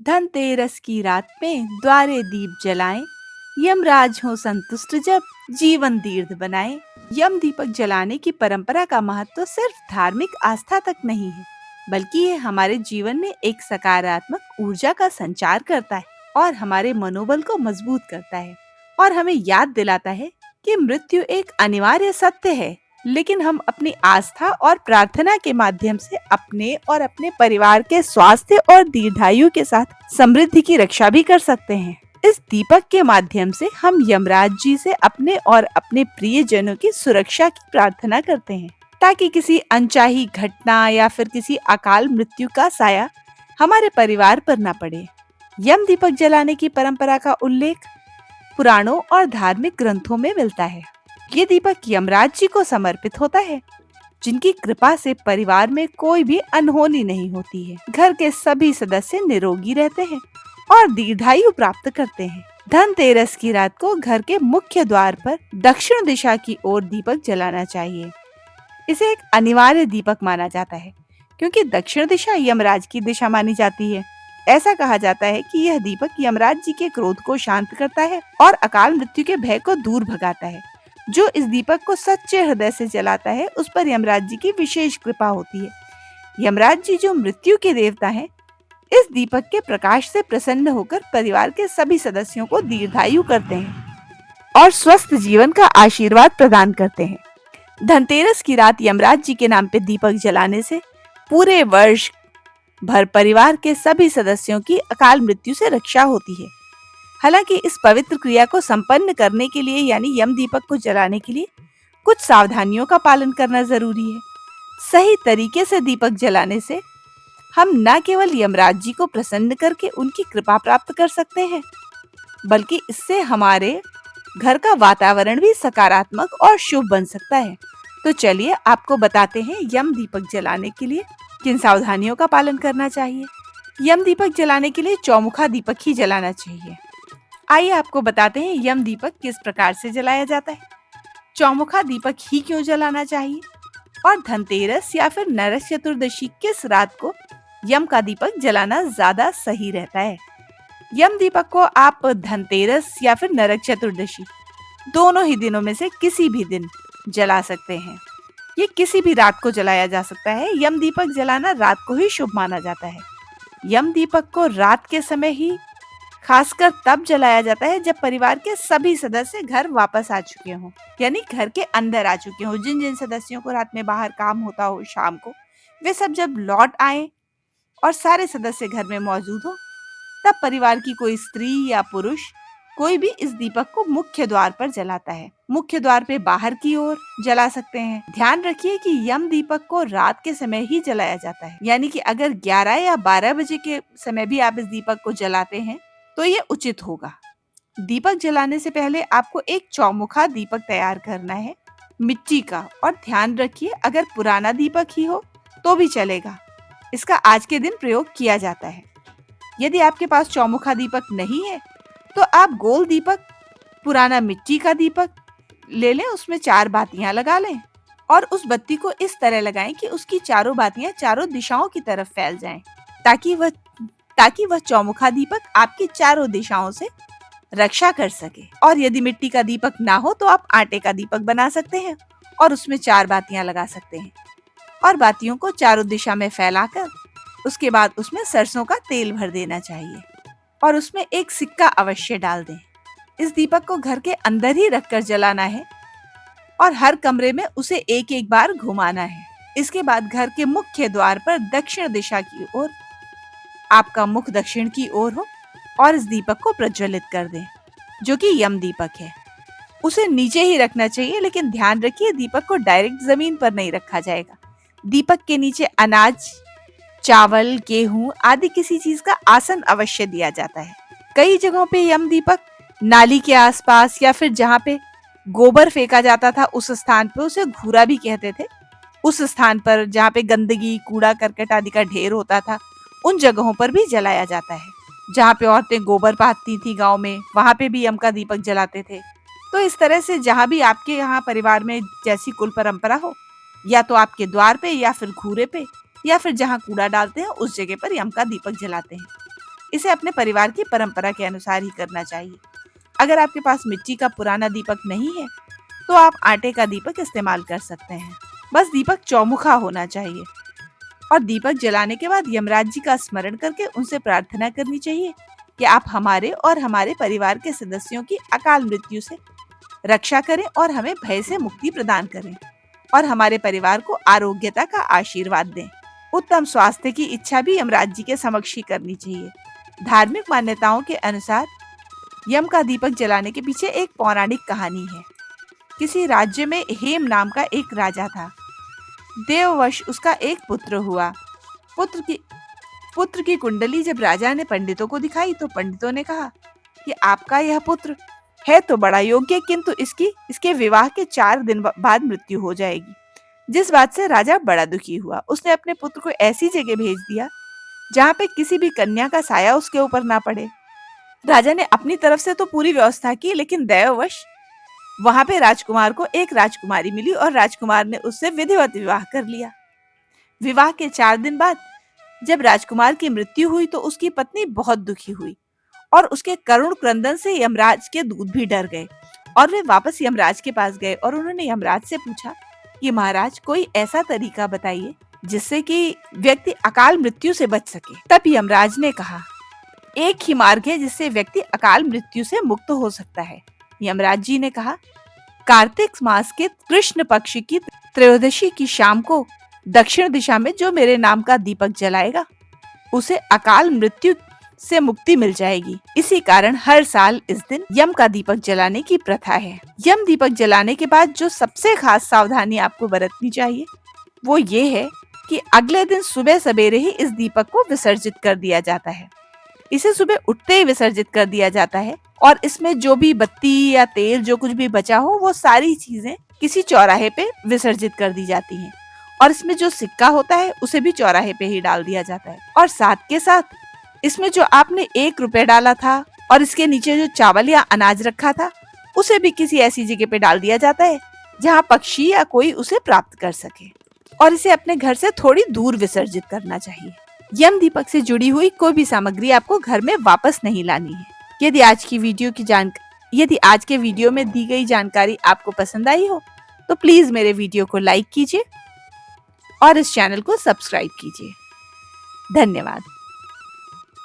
धनतेरस की रात में द्वारे दीप जलाएं, यमराज हो संतुष्ट जब जीवन दीर्घ बनाएं। यम दीपक जलाने की परंपरा का महत्व सिर्फ धार्मिक आस्था तक नहीं है, बल्कि ये हमारे जीवन में एक सकारात्मक ऊर्जा का संचार करता है और हमारे मनोबल को मजबूत करता है और हमें याद दिलाता है कि मृत्यु एक अनिवार्य सत्य है, लेकिन हम अपनी आस्था और प्रार्थना के माध्यम से अपने और अपने परिवार के स्वास्थ्य और दीर्घायु के साथ समृद्धि की रक्षा भी कर सकते हैं। इस दीपक के माध्यम से हम यमराज जी से अपने और अपने प्रियजनों की सुरक्षा की प्रार्थना करते हैं, ताकि किसी अनचाही घटना या फिर किसी अकाल मृत्यु का साया हमारे परिवार पर न पड़े। यम दीपक जलाने की परंपरा का उल्लेख पुराणों और धार्मिक ग्रंथों में मिलता है। ये दीपक यमराज जी को समर्पित होता है, जिनकी कृपा से परिवार में कोई भी अनहोनी नहीं होती है। घर के सभी सदस्य निरोगी रहते हैं और दीर्घायु प्राप्त करते हैं। धनतेरस की रात को घर के मुख्य द्वार पर दक्षिण दिशा की ओर दीपक जलाना चाहिए। इसे एक अनिवार्य दीपक माना जाता है, क्योंकि दक्षिण दिशा यमराज की दिशा मानी जाती है। ऐसा कहा जाता है कि यह दीपक यमराज जी के क्रोध को शांत करता है और अकाल मृत्यु के भय को दूर भगाता है। जो इस दीपक को सच्चे हृदय से जलाता है, उस पर यमराज जी की विशेष कृपा होती है। यमराज जी जो मृत्यु के देवता हैं, इस दीपक के प्रकाश से प्रसन्न होकर परिवार के सभी सदस्यों को दीर्घायु करते हैं और स्वस्थ जीवन का आशीर्वाद प्रदान करते हैं। धनतेरस की रात यमराज जी के नाम पे दीपक जलाने से पूरे वर्ष भर परिवार के सभी सदस्यों की अकाल मृत्यु से रक्षा होती है। हालांकि इस पवित्र क्रिया को संपन्न करने के लिए यानी यम दीपक को जलाने के लिए कुछ सावधानियों का पालन करना जरूरी है। सही तरीके से दीपक जलाने से हम न केवल यमराज जी को प्रसन्न करके उनकी कृपा प्राप्त कर सकते हैं, बल्कि इससे हमारे घर का वातावरण भी सकारात्मक और शुभ बन सकता है। तो चलिए आपको बताते हैं यम दीपक जलाने के लिए किन सावधानियों का पालन करना चाहिए। यम दीपक जलाने के लिए चौमुखा दीपक ही जलाना चाहिए। आइए आपको बताते हैं यम दीपक किस प्रकार से जलाया जाता है, चौमुखा दीपक ही क्यों जलाना चाहिए और धनतेरस या फिर नरक चतुर्दशी किस रात को यम का दीपक जलाना ज्यादा सही रहता है। यम दीपक को आप धनतेरस या फिर नरक चतुर्दशी दोनों ही दिनों में से किसी भी दिन जला सकते हैं। ये किसी भी रात को जलाया जा सकता है। यम दीपक जलाना रात को ही शुभ माना जाता है। यम दीपक को रात के समय ही खासकर तब जलाया जाता है जब परिवार के सभी सदस्य घर वापस आ चुके हों, यानी घर के अंदर आ चुके हों। जिन जिन सदस्यों को रात में बाहर काम होता हो शाम को, वे सब जब लौट आए और सारे सदस्य घर में मौजूद हो, तब परिवार की कोई स्त्री या पुरुष कोई भी इस दीपक को मुख्य द्वार पर जलाता है। मुख्य द्वार पे बाहर की ओर जला सकते हैं। ध्यान रखिए कि यम दीपक को रात के समय ही जलाया जाता है, यानी कि अगर 11 या 12 बजे के समय भी आप इस दीपक को जलाते हैं तो ये उचित होगा। दीपक जलाने से पहले आपको एक चौमुखा दीपक तैयार करना है, मिट्टी का, और ध्यान रखिए अगर पुराना दीपक ही हो तो भी चलेगा। इसका आज के दिन प्रयोग किया जाता है। यदि आपके पास चौमुखा दीपक नहीं है तो आप गोल दीपक, पुराना मिट्टी का दीपक ले लें, उसमें 4 बातियां लगा लें और उस बत्ती को इस तरह लगाएं कि उसकी चारों बातियां चारों दिशाओं की तरफ फैल जाएं, ताकि वह चौमुखा दीपक आपकी चारों दिशाओं से रक्षा कर सके। और यदि मिट्टी का दीपक ना हो तो आप आटे का दीपक बना सकते हैं और उसमें 4 बातियां लगा सकते हैं और बातियों को चारों दिशा में फैलाकर उसके बाद उसमें सरसों का तेल भर देना चाहिए और उसमें एक सिक्का अवश्य डाल दें। इस दीपक को घर के अंदर ही रखकर जलाना है और हर कमरे में उसे एक एक बार घुमाना है। इसके बाद घर के मुख्य द्वार पर दक्षिण दिशा की ओर, आपका मुख दक्षिण की ओर हो, और इस दीपक को प्रज्वलित कर दें, जो कि यम दीपक है। उसे नीचे ही रखना चाहिए, लेकिन ध्यान रखिए दीपक को डायरेक्ट जमीन पर नहीं रखा जाएगा। दीपक के नीचे अनाज, चावल, गेहूं आदि किसी चीज का आसन अवश्य दिया जाता है। कई जगहों पे यम दीपक नाली के आसपास या फिर जहाँ पे गोबर फेंका जाता था उस स्थान पे, उसे घूरा भी कहते थे, उस स्थान पर जहाँ पे गंदगी, कूड़ा करकट आदि का ढेर होता था, उन जगहों पर भी जलाया जाता है। जहाँ पे औरतें गोबर पाथती थी गांव में, वहां पे भी यम का दीपक जलाते थे। तो इस तरह से जहाँ भी आपके यहाँ परिवार में जैसी कुल परंपरा हो, या तो आपके द्वार पे या फिर घूरे पे या फिर जहाँ कूड़ा डालते हैं उस जगह पर यम का दीपक जलाते हैं। इसे अपने परिवार की परंपरा के अनुसार ही करना चाहिए। अगर आपके पास मिट्टी का पुराना दीपक नहीं है तो आप आटे का दीपक इस्तेमाल कर सकते हैं। बस दीपक चौमुखा होना चाहिए और दीपक जलाने के बाद यमराज जी का स्मरण करके उनसे प्रार्थना करनी चाहिए कि आप हमारे और हमारे परिवार के सदस्यों की अकाल मृत्यु से रक्षा करें और हमें भय से मुक्ति प्रदान करें और हमारे परिवार को आरोग्यता का आशीर्वाद दें। उत्तम स्वास्थ्य की इच्छा भी यमराज जी के समक्ष ही करनी चाहिए। धार्मिक मान्यताओं के अनुसार यम का दीपक जलाने के पीछे एक पौराणिक कहानी है। किसी राज्य में हेम नाम का एक राजा था। देववश उसका एक पुत्र हुआ। पुत्र की कुंडली जब राजा ने पंडितों को दिखाई तो पंडितों ने कहा कि आपका यह पुत्र है तो बड़ा योग्य, किंतु इसके विवाह के 4 दिन बाद मृत्यु हो जाएगी। जिस बात से राजा बड़ा दुखी हुआ। उसने अपने पुत्र को ऐसी जगह भेज दिया जहाँ पे किसी भी कन्या का साया उसके ऊपर ना पड़े। राजा ने अपनी तरफ से तो पूरी व्यवस्था की, लेकिन दैववश वहां पे राजकुमार को एक राजकुमारी मिली और राजकुमार ने उससे विधिवत विवाह कर लिया। विवाह के 4 दिन बाद जब राजकुमार की मृत्यु हुई तो उसकी पत्नी बहुत दुखी हुई और उसके करुण क्रंदन से यमराज के दूत भी डर गए और वे वापस यमराज के पास गए और उन्होंने यमराज से पूछा कि महाराज, कोई ऐसा तरीका बताइए जिससे कि व्यक्ति अकाल मृत्यु से बच सके। तब यमराज ने कहा, एक ही मार्ग है जिससे व्यक्ति अकाल मृत्यु से मुक्त हो सकता है। यमराज जी ने कहा, कार्तिक मास के कृष्ण पक्ष की त्रयोदशी की शाम को दक्षिण दिशा में जो मेरे नाम का दीपक जलाएगा उसे अकाल मृत्यु से मुक्ति मिल जाएगी। इसी कारण हर साल इस दिन यम का दीपक जलाने की प्रथा है। यम दीपक जलाने के बाद जो सबसे खास सावधानी आपको बरतनी चाहिए वो ये है कि अगले दिन सुबह सवेरे ही इस दीपक को विसर्जित कर दिया जाता है। इसे सुबह उठते ही विसर्जित कर दिया जाता है और इसमें जो भी बत्ती या तेल जो कुछ भी बचा हो वो सारी चीजें किसी चौराहे पे विसर्जित कर दी जाती हैं और इसमें जो सिक्का होता है उसे भी चौराहे पे ही डाल दिया जाता है। और साथ के साथ इसमें जो आपने 1 रुपए डाला था और इसके नीचे जो चावल या अनाज रखा था उसे भी किसी ऐसी जगह पे डाल दिया जाता है जहाँ पक्षी या कोई उसे प्राप्त कर सके और इसे अपने घर से थोड़ी दूर विसर्जित करना चाहिए। यम दीपक से जुड़ी हुई कोई भी सामग्री आपको घर में वापस नहीं लानी है। यदि आज के वीडियो में दी गई जानकारी आपको पसंद आई हो तो प्लीज मेरे वीडियो को लाइक कीजिए और इस चैनल को सब्सक्राइब कीजिए। धन्यवाद।